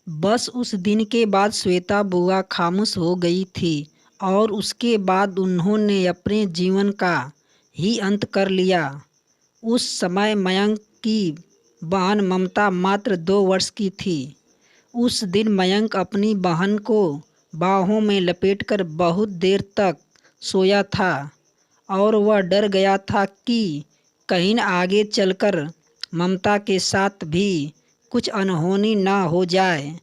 बस उस दिन के बाद श्वेता बुआ खामोश हो गई थी और उसके बाद उन्होंने अपने जीवन का ही अंत कर लिया। उस समय मयंक की बहन ममता मात्र 2 वर्ष की थी। उस दिन मयंक अपनी बहन को बाहों में लपेटकर बहुत देर तक सोया था और वह डर गया था कि कहीं आगे चलकर ममता के साथ भी कुछ अनहोनी ना हो जाए।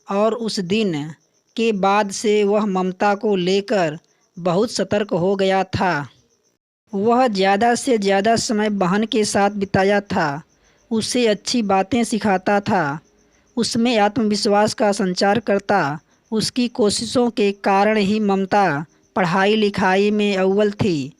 और उस दिन के बाद से वह ममता को लेकर बहुत सतर्क हो गया था। वह ज़्यादा से ज़्यादा समय बहन के साथ बिताया था, उसे अच्छी बातें सिखाता था, उसमें आत्मविश्वास का संचार करता। उसकी कोशिशों के कारण ही ममता पढ़ाई लिखाई में अव्वल थी।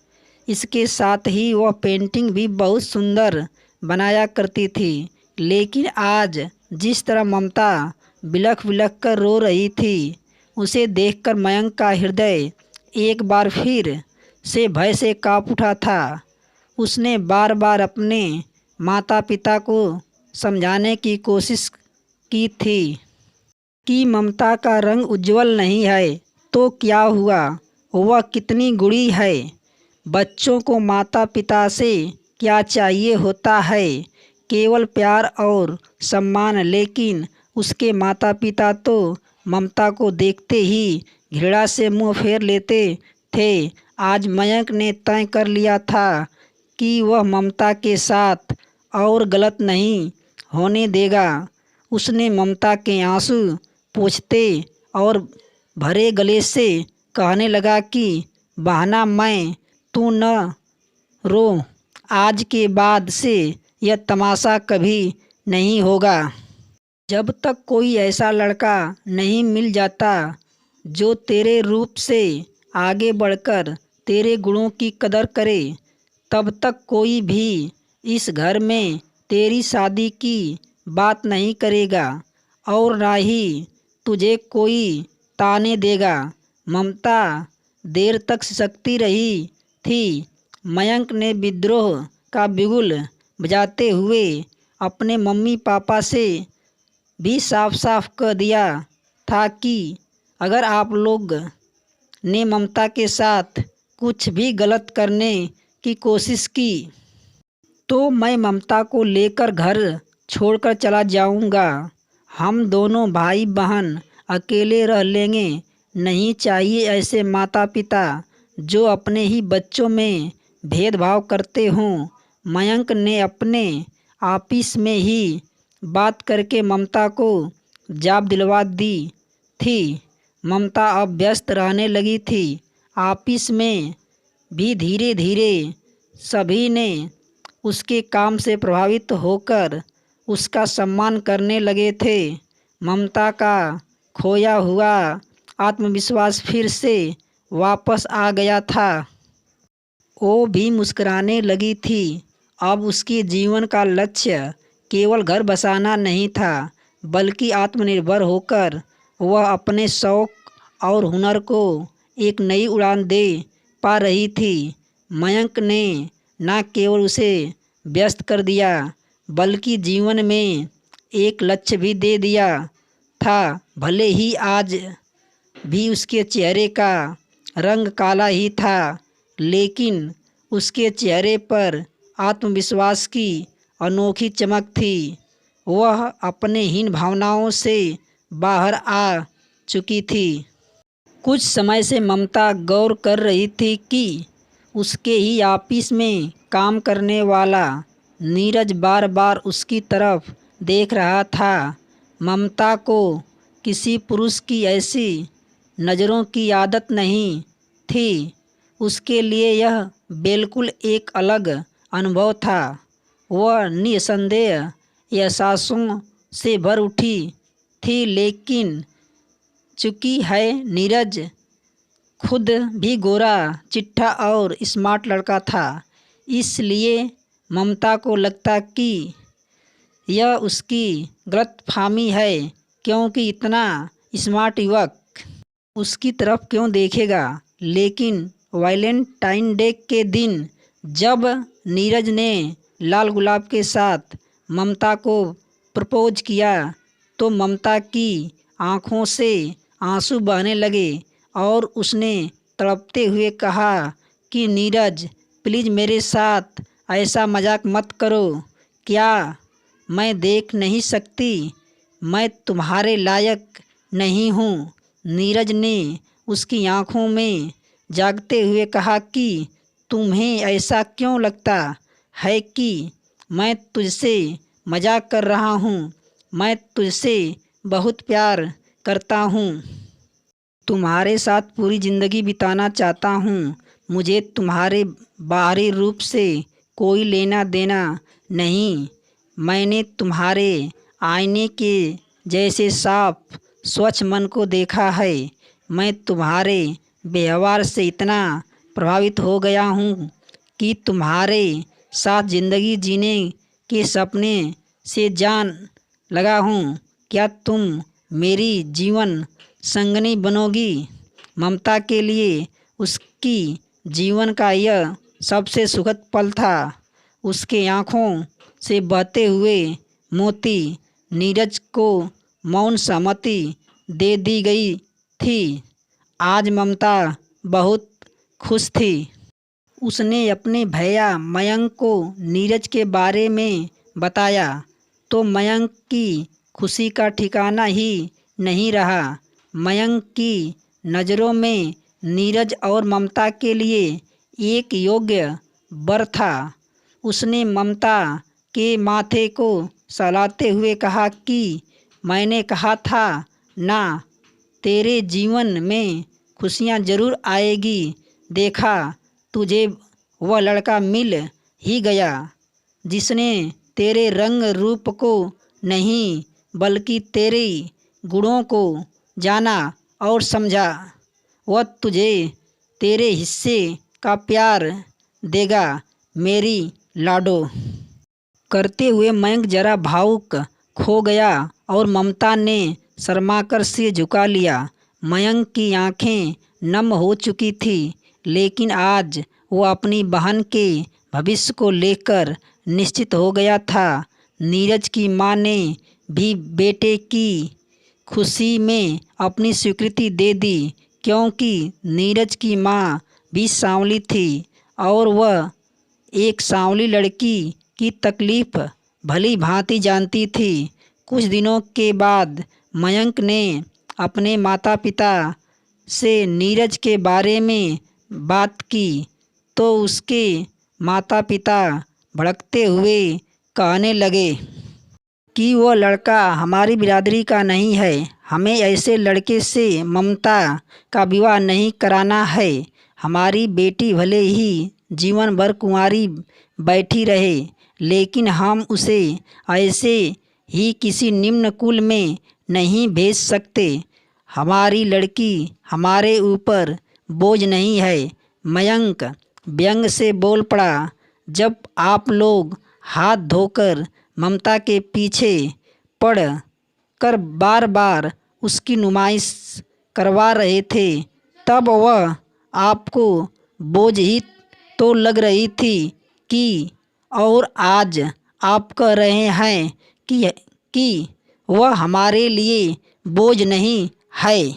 इसके साथ ही वह पेंटिंग भी बहुत सुंदर बनाया करती थी। लेकिन आज जिस तरह ममता बिलख बिलख कर रो रही थी, उसे देखकर मयंक का हृदय एक बार फिर से भय से काँप उठा था। उसने बार बार अपने माता पिता को समझाने की कोशिश की थी कि ममता का रंग उज्जवल नहीं है तो क्या हुआ, वह कितनी गुणी है। बच्चों को माता पिता से क्या चाहिए होता है, केवल प्यार और सम्मान। लेकिन उसके माता पिता तो ममता को देखते ही घृणा से मुंह फेर लेते थे। आज मयंक ने तय कर लिया था कि वह ममता के साथ और गलत नहीं होने देगा। उसने ममता के आंसू पोंछते और भरे गले से कहने लगा कि बहना, मैं तू न रो, आज के बाद से यह तमाशा कभी नहीं होगा। जब तक कोई ऐसा लड़का नहीं मिल जाता जो तेरे रूप से आगे बढ़कर तेरे गुणों की कदर करे, तब तक कोई भी इस घर में तेरी शादी की बात नहीं करेगा और ना ही तुझे कोई ताने देगा। ममता देर तक सिसकती रही थी। मयंक ने विद्रोह का बिगुल बजाते हुए अपने मम्मी पापा से भी साफ साफ कह दिया था कि अगर आप लोग ने ममता के साथ कुछ भी गलत करने की कोशिश की तो मैं ममता को लेकर घर छोड़कर चला जाऊंगा। हम दोनों भाई बहन अकेले रह लेंगे। नहीं चाहिए ऐसे माता पिता जो अपने ही बच्चों में भेदभाव करते हों। मयंक ने अपने ऑफिस में ही बात करके ममता को जाब दिलवा दी थी। ममता अब व्यस्त रहने लगी थी। ऑफिस में भी धीरे धीरे सभी ने उसके काम से प्रभावित होकर उसका सम्मान करने लगे थे। ममता का खोया हुआ आत्मविश्वास फिर से वापस आ गया था। वो भी मुस्कुराने लगी थी। अब उसके जीवन का लक्ष्य केवल घर बसाना नहीं था, बल्कि आत्मनिर्भर होकर वह अपने शौक और हुनर को एक नई उड़ान दे पा रही थी। मयंक ने न केवल उसे व्यस्त कर दिया, बल्कि जीवन में एक लक्ष्य भी दे दिया था। भले ही आज भी उसके चेहरे का रंग काला ही था, लेकिन उसके चेहरे पर आत्मविश्वास की अनोखी चमक थी। वह अपने हीन भावनाओं से बाहर आ चुकी थी। कुछ समय से ममता गौर कर रही थी कि उसके ही ऑफिस में काम करने वाला नीरज बार बार उसकी तरफ देख रहा था। ममता को किसी पुरुष की ऐसी नज़रों की आदत नहीं थी। उसके लिए यह बिल्कुल एक अलग अनुभव था। वह निसंदेह एहसासों से भर उठी थी, लेकिन चूंकि है नीरज खुद भी गोरा चिट्ठा और स्मार्ट लड़का था, इसलिए ममता को लगता कि यह उसकी गलतफहमी है, क्योंकि इतना स्मार्ट युवक उसकी तरफ क्यों देखेगा। लेकिन वैलेंटाइन डे के दिन जब नीरज ने लाल गुलाब के साथ ममता को प्रपोज किया, तो ममता की आँखों से आंसू बहने लगे और उसने तड़पते हुए कहा कि नीरज, प्लीज़ मेरे साथ ऐसा मजाक मत करो। क्या मैं देख नहीं सकती? मैं तुम्हारे लायक नहीं हूँ। नीरज ने उसकी आंखों में जागते हुए कहा कि तुम्हें ऐसा क्यों लगता है कि मैं तुझसे मजाक कर रहा हूँ? मैं तुझसे बहुत प्यार करता हूँ। तुम्हारे साथ पूरी ज़िंदगी बिताना चाहता हूँ। मुझे तुम्हारे बाहरी रूप से कोई लेना देना नहीं। मैंने तुम्हारे आईने के जैसे साफ स्वच्छ मन को देखा है। मैं तुम्हारे व्यवहार से इतना प्रभावित हो गया हूँ कि तुम्हारे साथ ज़िंदगी जीने के सपने से जान लगा हूँ। क्या तुम मेरी जीवन संगनी बनोगी? ममता के लिए उसकी जीवन का यह सबसे सुखद पल था। उसके आँखों से बहते हुए मोती नीरज को मौन सहमति दे दी गई थी। आज ममता बहुत खुश थी। उसने अपने भैया मयंक को नीरज के बारे में बताया तो मयंक की खुशी का ठिकाना ही नहीं रहा। मयंक की नज़रों में नीरज और ममता के लिए एक योग्य वर था। उसने ममता के माथे को सहलाते हुए कहा कि मैंने कहा था ना, तेरे जीवन में खुशियाँ ज़रूर आएगी। देखा, तुझे वह लड़का मिल ही गया जिसने तेरे रंग रूप को नहीं बल्कि तेरे गुणों को जाना और समझा। वह तुझे तेरे हिस्से का प्यार देगा मेरी लाडो। करते हुए मयंक जरा भावुक खो गया और ममता ने शर्माकर सिर झुका लिया। मयंक की आंखें नम हो चुकी थी, लेकिन आज वो अपनी बहन के भविष्य को लेकर निश्चित हो गया था। नीरज की मां ने भी बेटे की खुशी में अपनी स्वीकृति दे दी, क्योंकि नीरज की मां भी सांवली थी और वह एक सांवली लड़की की तकलीफ भली भांति जानती थी। कुछ दिनों के बाद मयंक ने अपने माता पिता से नीरज के बारे में बात की तो उसके माता पिता भड़कते हुए कहने लगे कि वो लड़का हमारी बिरादरी का नहीं है। हमें ऐसे लड़के से ममता का विवाह नहीं कराना है। हमारी बेटी भले ही जीवन भर कुंवारी बैठी रहे, लेकिन हम उसे ऐसे ही किसी निम्न कुल में नहीं भेज सकते। हमारी लड़की हमारे ऊपर बोझ नहीं है। मयंक व्यंग से बोल पड़ा। जब आप लोग हाथ धोकर ममता के पीछे पड़ कर बार बार उसकी नुमाइश करवा रहे थे, तब वह आपको बोझ ही तो लग रही थी कि और आज आप कह रहे हैं कि वह हमारे लिए बोझ नहीं है।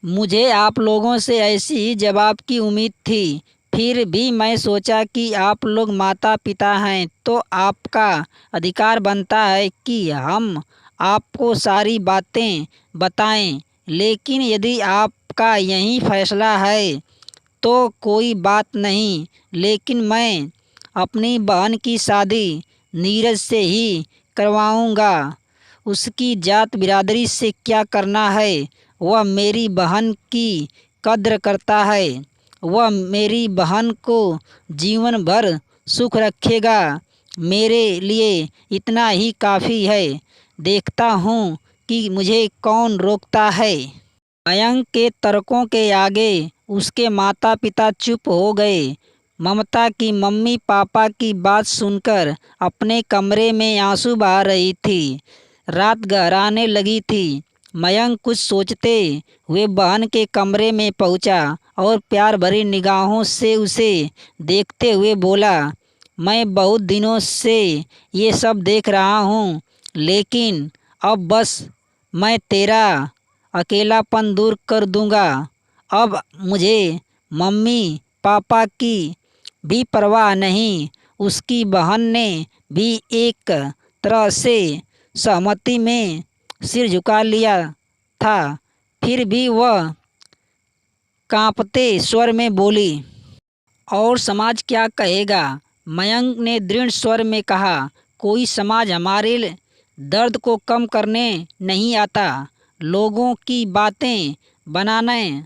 मुझे आप लोगों से ऐसी ही जवाब की उम्मीद थी। फिर भी मैं सोचा कि आप लोग माता पिता हैं तो आपका अधिकार बनता है कि हम आपको सारी बातें बताएं। लेकिन यदि आपका यही फैसला है तो कोई बात नहीं, लेकिन मैं अपनी बहन की शादी नीरज से ही करवाऊंगा। उसकी जात बिरादरी से क्या करना है? वह मेरी बहन की कद्र करता है। वह मेरी बहन को जीवन भर सुख रखेगा। मेरे लिए इतना ही काफ़ी है। देखता हूँ कि मुझे कौन रोकता है। मयंक के तर्कों के आगे उसके माता पिता चुप हो गए। ममता की मम्मी पापा की बात सुनकर अपने कमरे में आंसू बहा रही थी। रात गहराने लगी थी। मयंक कुछ सोचते हुए बहन के कमरे में पहुंचा और प्यार भरी निगाहों से उसे देखते हुए बोला, मैं बहुत दिनों से ये सब देख रहा हूँ, लेकिन अब बस मैं तेरा अकेलापन दूर कर दूंगा। अब मुझे मम्मी पापा की भी परवाह नहीं। उसकी बहन ने भी एक तरह से सहमति में सिर झुका लिया था। फिर भी वह कांपते स्वर में बोली, और समाज क्या कहेगा? मयंक ने दृढ़ स्वर में कहा, कोई समाज हमारे दर्द को कम करने नहीं आता। लोगों की बातें बनाने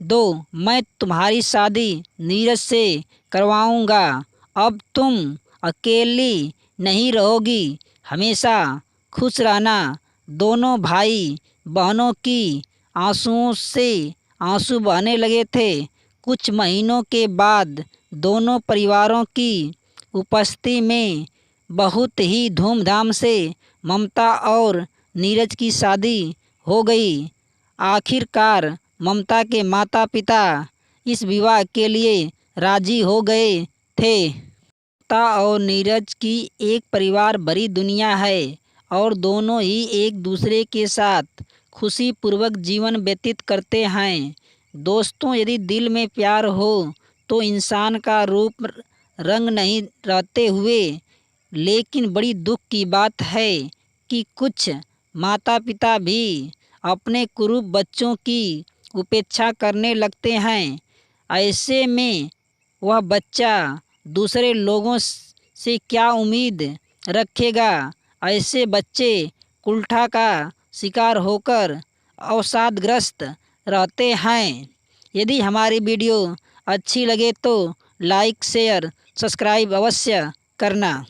दो। मैं तुम्हारी शादी नीरज से करवाऊंगा। अब तुम अकेली नहीं रहोगी। हमेशा खुश रहना। दोनों भाई बहनों की आंसुओं से आंसू बहने लगे थे। कुछ महीनों के बाद दोनों परिवारों की उपस्थिति में बहुत ही धूमधाम से ममता और नीरज की शादी हो गई। आखिरकार ममता के माता पिता इस विवाह के लिए राजी हो गए थे। ममता और नीरज की एक परिवार भरी दुनिया है और दोनों ही एक दूसरे के साथ खुशीपूर्वक जीवन व्यतीत करते हैं। दोस्तों, यदि दिल में प्यार हो तो इंसान का रूप रंग नहीं रहते हुए, लेकिन बड़ी दुख की बात है कि कुछ माता पिता भी अपने कुरूप बच्चों की उपेक्षा करने लगते हैं। ऐसे में वह बच्चा दूसरे लोगों से क्या उम्मीद रखेगा? ऐसे बच्चे कुष्ठा का शिकार होकर अवसादग्रस्त रहते हैं। यदि हमारी वीडियो अच्छी लगे तो लाइक शेयर सब्सक्राइब अवश्य करना।